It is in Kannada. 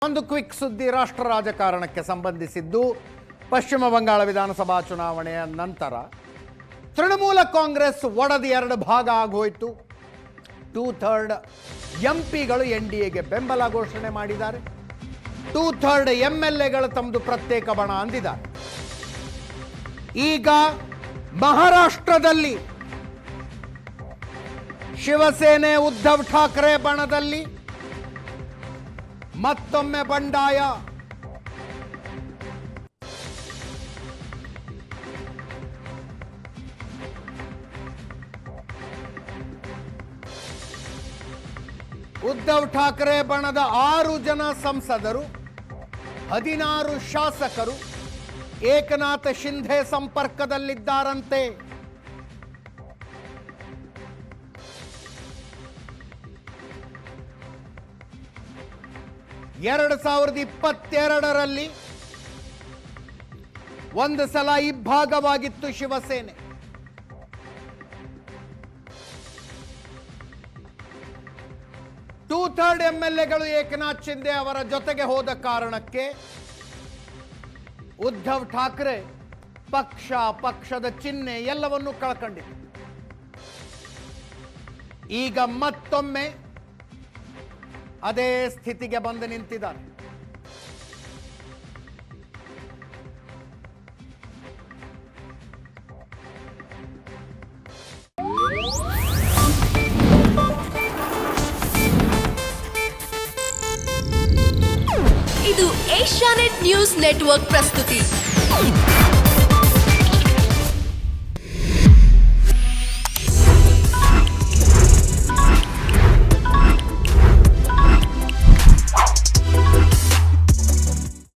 ಒಂದು ಕ್ವಿಕ್ ಸುದ್ದಿ ರಾಷ್ಟ್ರ ರಾಜಕಾರಣಕ್ಕೆ ಸಂಬಂಧಿಸಿದ್ದು. ಪಶ್ಚಿಮ ಬಂಗಾಳ ವಿಧಾನಸಭಾ ಚುನಾವಣೆಯ ನಂತರ ತೃಣಮೂಲ ಕಾಂಗ್ರೆಸ್ ಒಡೆದು ಎರಡು ಭಾಗ ಆಗೋಯ್ತು. 2/3 ಎಂಪಿಗಳು ಎನ್ಡಿಎಗೆ ಬೆಂಬಲ ಘೋಷಣೆ ಮಾಡಿದ್ದಾರೆ. 2/3 MLAಗಳು ತಮ್ಮದು ಪ್ರತ್ಯೇಕ ಬಣ ಅಂದಿದ್ದಾರೆ. ಈಗ ಮಹಾರಾಷ್ಟ್ರದಲ್ಲಿ ಶಿವಸೇನೆ ಉದ್ಧವ್ ಠಾಕ್ರೆ ಬಣದಲ್ಲಿ ಮತ್ತೊಮ್ಮೆ ಬಂಡಾಯ. ಉದ್ಧವ್ ಠಾಕ್ರೆ ಬಣದ 6 ಜನ ಸಂಸದರು, 16 ಶಾಸಕರು ಏಕನಾಥ್ ಶಿಂಧೆ ಸಂಪರ್ಕದಲ್ಲಿದ್ದಾರಂತೆ. ಎರಡು 2022ರಲ್ಲಿ ಒಂದು ಸಲ ಇಬ್ಬಾಗವಾಗಿತ್ತು ಶಿವಸೇನೆ. ಟೂ-ಥರ್ಡ್ MLAಗಳು ಏಕನಾಥ್ ಶಿಂಧೆ ಅವರ ಜೊತೆಗೆ ಹೋದ ಕಾರಣಕ್ಕೆ ಉದ್ಧವ್ ಠಾಕ್ರೆ ಪಕ್ಷದ ಚಿಹ್ನೆ ಎಲ್ಲವನ್ನೂ ಕಳ್ಕೊಂಡಿದೆ. ಈಗ ಮತ್ತೊಮ್ಮೆ ಅದೇ ಸ್ಥಿತಿಗೆ ಬಂದು ನಿಂತಿದ್ದಾರೆ. ಇದು ಏಷ್ಯಾನೆಟ್ ನ್ಯೂಸ್ ನೆಟ್ವರ್ಕ್ ಪ್ರಸ್ತುತಿ.